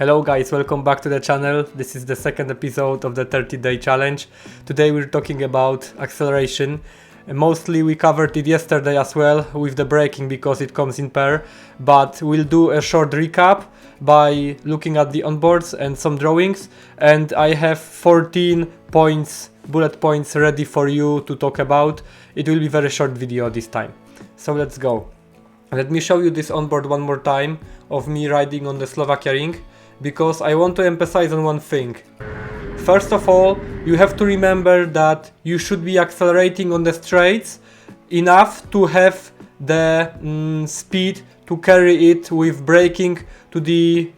Hello guys, welcome back to the channel. This is the second episode of the 30-day challenge. Today we're talking about acceleration. Mostly we covered it yesterday as well with the braking because it comes in pair, but we'll do a short recap by looking at the onboards and some drawings, and I have 14 bullet points ready for you to talk about. It will be a very short video this time. So let's go. Let me show you this onboard one more time of me riding on the Slovakia ring, because I want to emphasize on one thing. First of all, you have to remember that you should be accelerating on the straights enough to have the speed to carry it with braking to the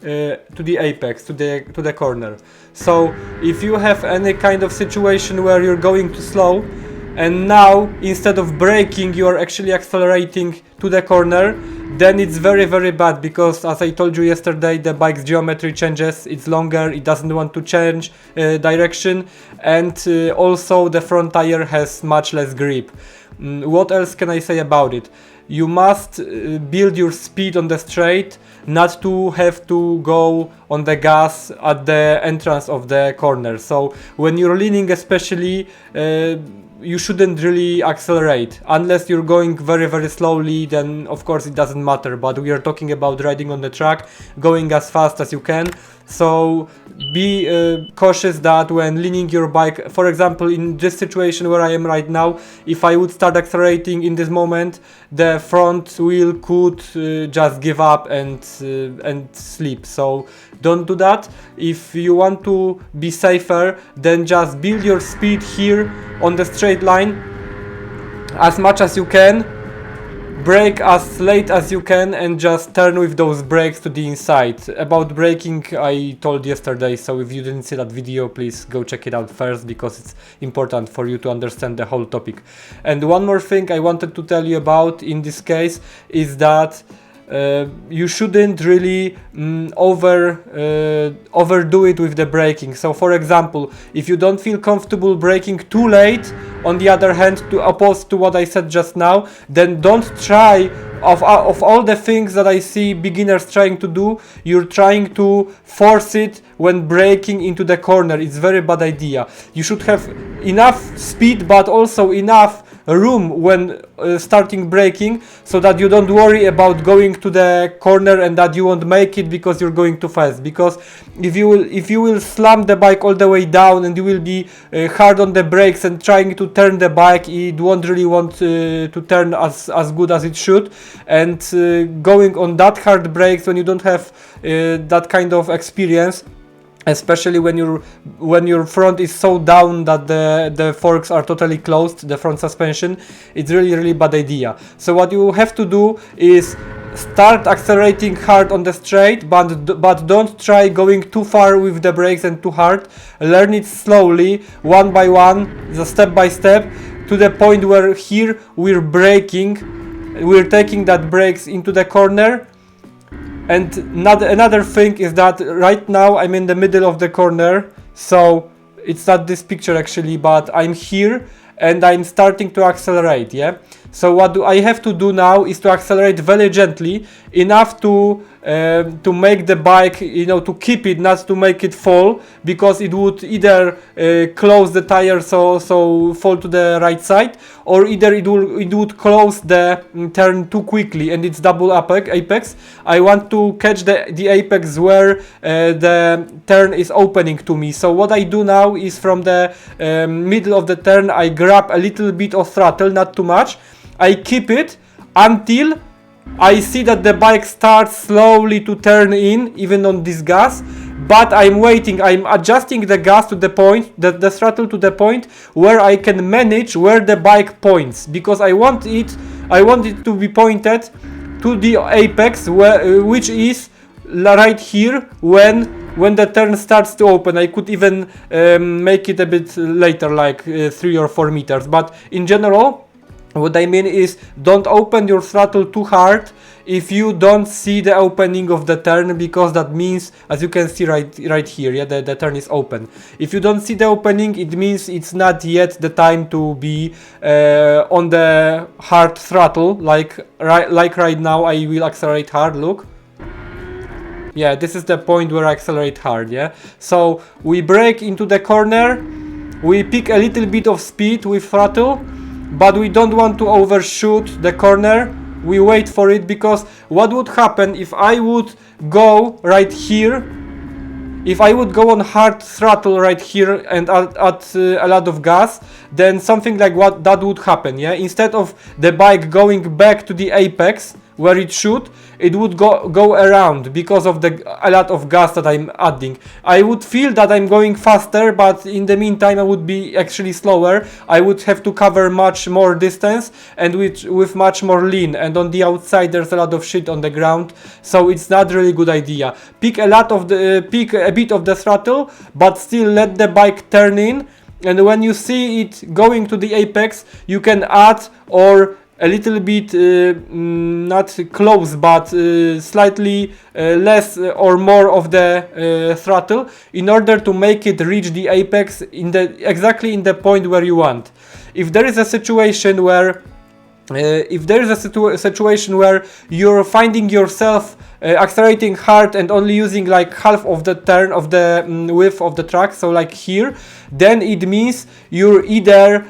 apex, to the corner. So if you have any kind of situation where you're going too slow, and now instead of braking you are actually accelerating to the corner, then it's very bad, because as I told you yesterday, the bike's geometry changes, it's longer, it doesn't want to change direction, and also the front tire has much less grip. What else can I say about it? You must build your speed on the straight, not to have to go on the gas at the entrance of the corner. So when you're leaning especially, you shouldn't really accelerate unless you're going very slowly. Then of course it doesn't matter, but we are talking about riding on the track, going as fast as you can. So be cautious that when leaning your bike, for example in this situation where I am right now, if I would start accelerating in this moment, the front wheel could just give up and sleep. So don't do that. If you want to be safer, then just build your speed here on the straight line as much as you can, brake as late as you can, and just turn with those brakes to the inside. About braking I told yesterday, so if you didn't see that video, please go check it out first, because it's important for you to understand the whole topic. And one more thing I wanted to tell you about in this case is that you shouldn't really overdo it with the braking. So for example, if you don't feel comfortable braking too late, on the other hand, to oppose to what I said just now, then don't try. Of all the things that I see beginners trying to do, you're trying to force it when braking into the corner. It's a very bad idea. You should have enough speed, but also enough room when starting braking, so that you don't worry about going to the corner and that you won't make it because you're going too fast. Because if you will slam the bike all the way down and you will be hard on the brakes and trying to turn the bike, it won't really want to turn as good as it should. And going on that hard brakes when you don't have that kind of experience, especially when your front is so down that the forks are totally closed, the front suspension, it's really bad idea. So what you have to do is start accelerating hard on the straight, but don't try going too far with the brakes and too hard. Learn it slowly, one by one, step by step, to the point where here we're braking, we're taking that brakes into the corner. And another thing is that right now I'm in the middle of the corner, so it's not this picture actually, but I'm here and I'm starting to accelerate, yeah? So what I have to do now is to accelerate very gently, enough to make the bike, to keep it, not to make it fall, because it would either close the tire, so fall to the right side, or either it would close the turn too quickly and it's double apex. I want to catch the apex where the turn is opening to me. So what I do now is from the middle of the turn, I grab a little bit of throttle, not too much. I keep it until I see that the bike starts slowly to turn in, even on this gas. But I'm waiting, I'm adjusting the gas to the point, the throttle to the point where I can manage where the bike points, because I want it to be pointed to the apex, which is right here when the turn starts to open. I could even make it a bit later, like 3 or 4 meters, but in general, what I mean is, don't open your throttle too hard if you don't see the opening of the turn, because that means, as you can see right here, yeah, the turn is open. If you don't see the opening, it means it's not yet the time to be on the hard throttle, like right now I will accelerate hard, look. Yeah, this is the point where I accelerate hard, yeah? So we brake into the corner, we pick a little bit of speed with throttle, but we don't want to overshoot the corner. We wait for it, because what would happen if I would go right here? If I would go on hard throttle right here and add a lot of gas, then something like what that would happen, yeah? Instead of the bike going back to the apex where it should, it would go around because of a lot of gas that I'm adding. I would feel that I'm going faster, but in the meantime I would be actually slower. I would have to cover much more distance and with much more lean, and on the outside there's a lot of shit on the ground, so it's not really good idea. Pick a bit of the throttle, but still let the bike turn in, and when you see it going to the apex, you can add or a little bit not close, but slightly less or more of the throttle, in order to make it reach the apex exactly in the point where you want. If there is a situation where situation where you're finding yourself accelerating hard and only using like half of the turn of the width of the track, so like here, then it means you're either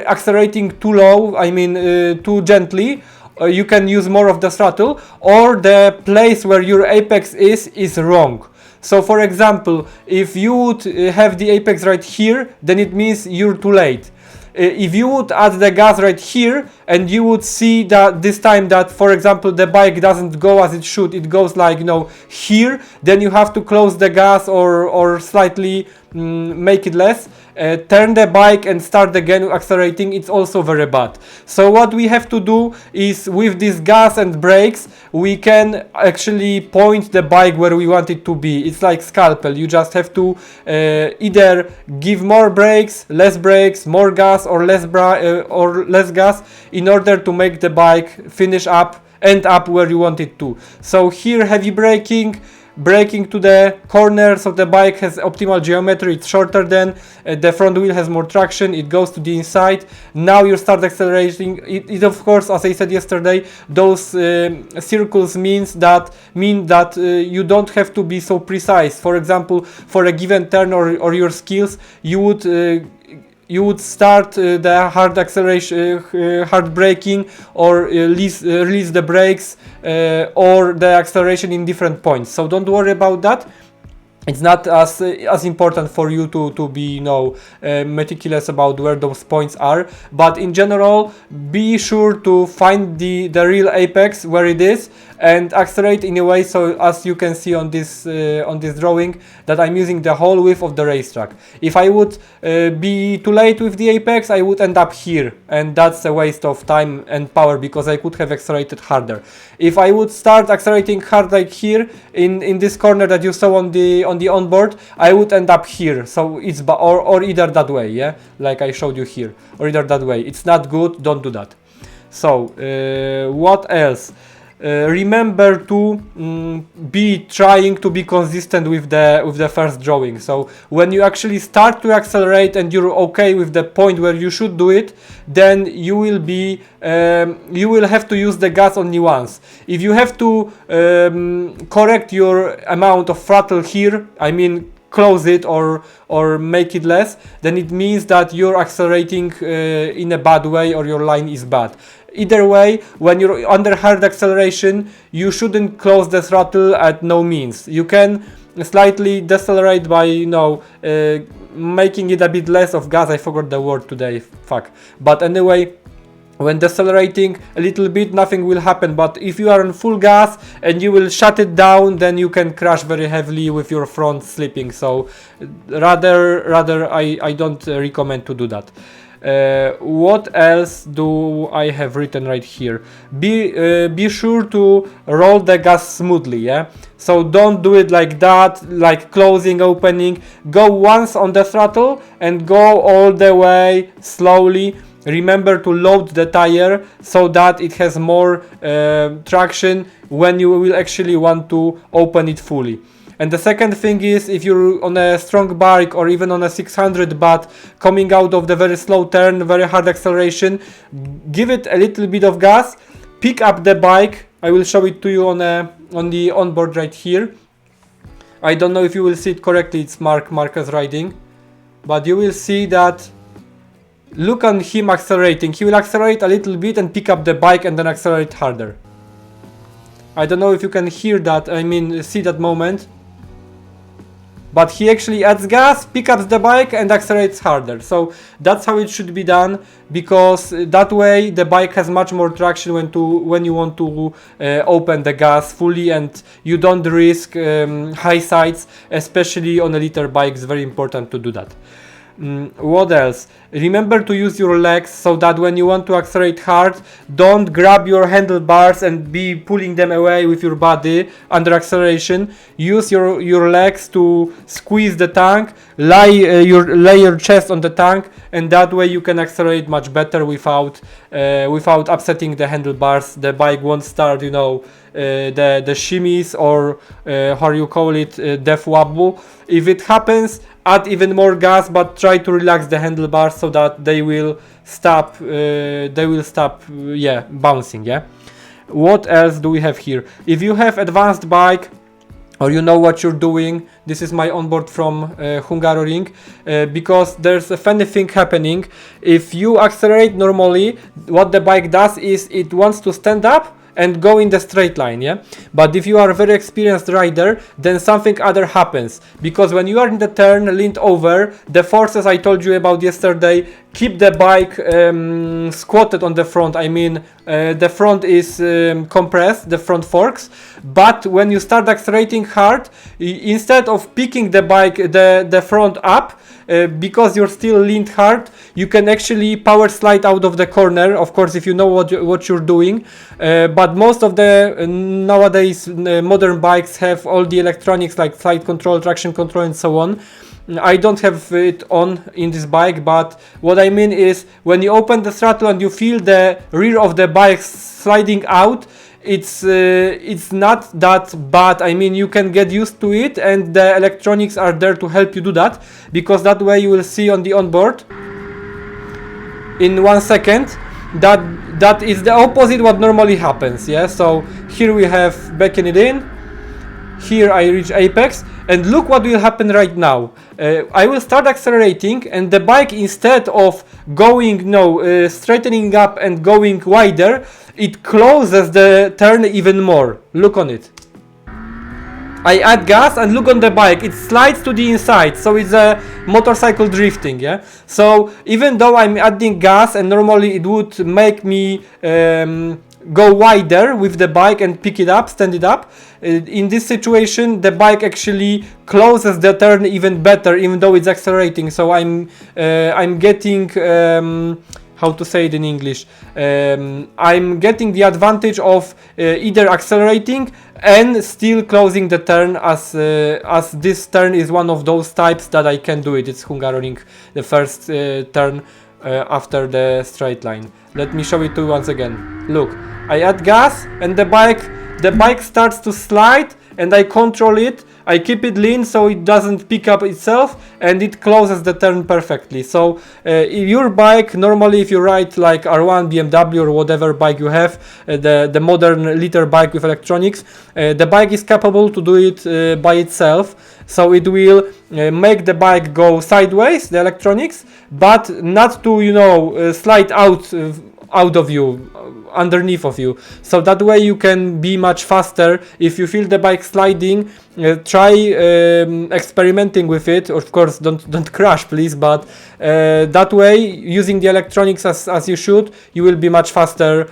accelerating too low, I mean too gently, you can use more of the throttle, or the place where your apex is wrong. So for example, if you would have the apex right here, then it means you're too late. If you would add the gas right here, and you would see that this time that, for example, the bike doesn't go as it should, it goes like, you know, here, then you have to close the gas or slightly make it less, turn the bike and start again accelerating. It's also very bad. So what we have to do is, with this gas and brakes, we can actually point the bike where we want it to be. It's like scalpel. You just have to either give more brakes, more gas, or less gas, in order to make the bike end up where you want it to. So here, heavy braking to the corner, so the bike has optimal geometry, it's shorter than the front wheel has more traction, it goes to the inside. Now you start accelerating. It of course, as I said yesterday, those circles mean that you don't have to be so precise. For example, for a given turn or your skills, you would start the hard acceleration, hard braking, or release the brakes or the acceleration in different points. So don't worry about that. It's not as important for you to be, meticulous about where those points are. But in general, be sure to find the real apex where it is and accelerate in a way so, as you can see on this drawing, that I'm using the whole width of the racetrack. If I would be too late with the apex, I would end up here, and that's a waste of time and power, because I could have accelerated harder. If I would start accelerating hard like here in this corner that you saw on the onboard, I would end up here. So it's or either that way, yeah, like I showed you here, or either that way. It's not good. Don't do that. So what else? Remember to be trying to be consistent with the first drawing. So when you actually start to accelerate and you're okay with the point where you should do it, then you will have to use the gas only once. If you have to correct your amount of throttle here, I mean close it or make it less, then it means that you're accelerating in a bad way, or your line is bad. Either way, when you're under hard acceleration, you shouldn't close the throttle at no means. You can slightly decelerate by, making it a bit less of gas. I forgot the word today, fuck. But anyway, when decelerating a little bit, nothing will happen. But if you are on full gas and you will shut it down, then you can crash very heavily with your front slipping. So rather I don't recommend to do that. What else do I have written right here? Be sure to roll the gas smoothly, yeah? So don't do it like that, like closing, opening. Go once on the throttle and go all the way slowly. Remember to load the tire so that it has more traction when you will actually want to open it fully. And the second thing is, if you're on a strong bike or even on a 600 but coming out of the very slow turn, very hard acceleration, give it a little bit of gas, pick up the bike. I will show it to you on onboard right here. I don't know if you will see it correctly, it's Marcus riding, but you will see that, look on him accelerating. He will accelerate a little bit and pick up the bike and then accelerate harder. I don't know if you can hear that, I mean see that moment. But he actually adds gas, picks up the bike and accelerates harder. So that's how it should be done, because that way the bike has much more traction when you want to open the gas fully, and you don't risk high sides, especially on a liter bike. It's very important to do that. What else? Remember to use your legs, so that when you want to accelerate hard, don't grab your handlebars and be pulling them away with your body under acceleration. Use your legs to squeeze the tank, lay your chest on the tank, and that way you can accelerate much better without upsetting the handlebars. The bike won't start, you know, the shimmies, or how you call it, death wobble. If it happens, add even more gas, but try to relax the handlebars so that they will stop bouncing. Yeah. What else do we have here? If you have advanced bike, or you know what you're doing, this is my onboard from Hungaroring, because there's a funny thing happening. If you accelerate normally, what the bike does is it wants to stand up and go in the straight line, yeah? But if you are a very experienced rider, then something other happens, because when you are in the turn, leaned over, the forces I told you about yesterday keep the bike squatted on the front. I mean, the front is compressed, the front forks, but when you start accelerating hard, instead of picking the bike, the front up, because you're still leaned hard, you can actually power slide out of the corner, of course, if you know what you're doing. But most of the nowadays modern bikes have all the electronics like slide control, traction control, and so on. I don't have it on in this bike, but what I mean is, when you open the throttle and you feel the rear of the bike sliding out, it's not that bad. I mean, you can get used to it, and the electronics are there to help you do that, because that way you will see on the onboard in 1 second that is the opposite what normally happens. Yeah, so here we have backing it in, here I reach apex, and look what will happen right now. I will start accelerating, and the bike, instead of going straightening up and going wider, it closes the turn even more. Look on it. I add gas and look on the bike, it slides to the inside, so it's a motorcycle drifting, yeah? So even though I'm adding gas and normally it would make me go wider with the bike and pick it up, stand it up, in this situation the bike actually closes the turn even better, even though it's accelerating. So I'm getting how to say it in English, I'm getting the advantage of either accelerating and still closing the turn, as this turn is one of those types that I can do it. It's Hungaroring, the first turn after the straight line. Let me show it to you once again. Look, I add gas and the bike starts to slide, and I control it. I keep it lean so it doesn't pick up itself, and it closes the turn perfectly. So your bike, normally if you ride like R1, BMW or whatever bike you have, the modern liter bike with electronics, the bike is capable to do it by itself. So it will make the bike go sideways, the electronics, but not to slide out of you, underneath of you. So that way you can be much faster. If you feel the bike sliding, try experimenting with it. Of course, don't crash, please, but that way, using the electronics as you should, you will be much faster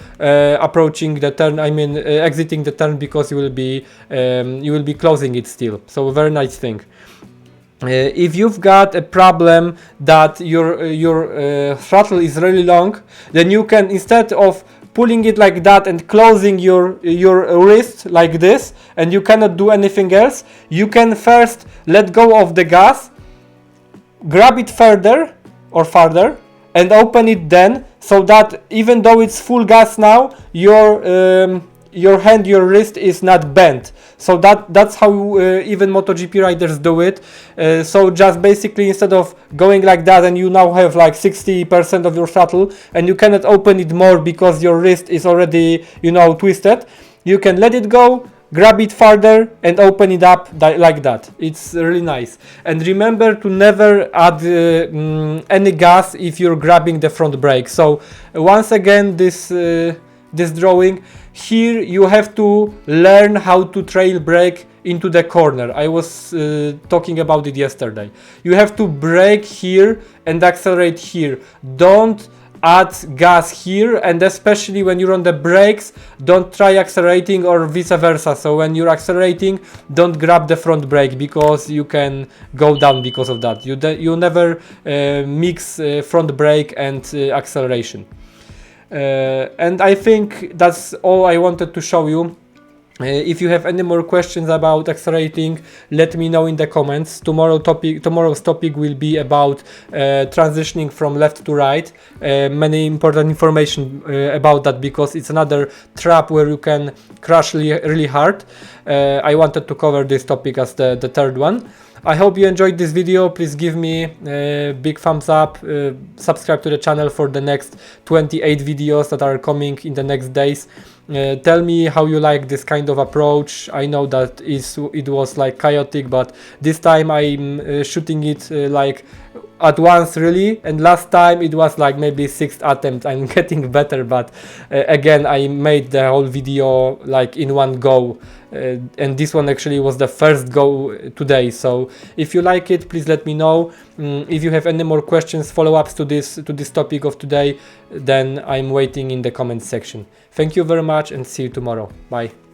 approaching the turn, I mean exiting the turn, because you will be closing it still. So a very nice thing. If you've got a problem that your throttle is really long, then you can, instead of pulling it like that and closing your wrist like this, and you cannot do anything else, you can first let go of the gas, grab it further or farther, and open it then, so that even though it's full gas now, your hand, your wrist is not bent. So that's how even MotoGP riders do it. So just basically, instead of going like that, and you now have like 60% of your throttle, and you cannot open it more because your wrist is already twisted, you can let it go, grab it farther and open it up like that. It's really nice. And remember to never add any gas if you're grabbing the front brake. So once again, this drawing here, you have to learn how to trail brake into the corner. I was talking about it yesterday. You have to brake here and accelerate here. Don't add gas here, and especially when you're on the brakes, don't try accelerating or vice versa. So when you're accelerating, don't grab the front brake, because you can go down because of that. You never mix front brake and acceleration. And I think that's all I wanted to show you. If you have any more questions about accelerating, let me know in the comments. Tomorrow's topic will be about transitioning from left to right. Many important information about that, because it's another trap where you can crash really hard. I wanted to cover this topic as the third one. I hope you enjoyed this video. Please give me a big thumbs up, subscribe to the channel for the next 28 videos that are coming in the next days. Tell me how you like this kind of approach. I know that it was like chaotic, but this time I'm shooting it like at once really, and last time it was like maybe 6th attempt. I'm getting better, but again, I made the whole video like in one go, and this one actually was the first go today. So if you like it, please let me know. If you have any more questions, follow-ups to this topic of today, then I'm waiting in the comments section. Thank you very much and see you tomorrow. Bye.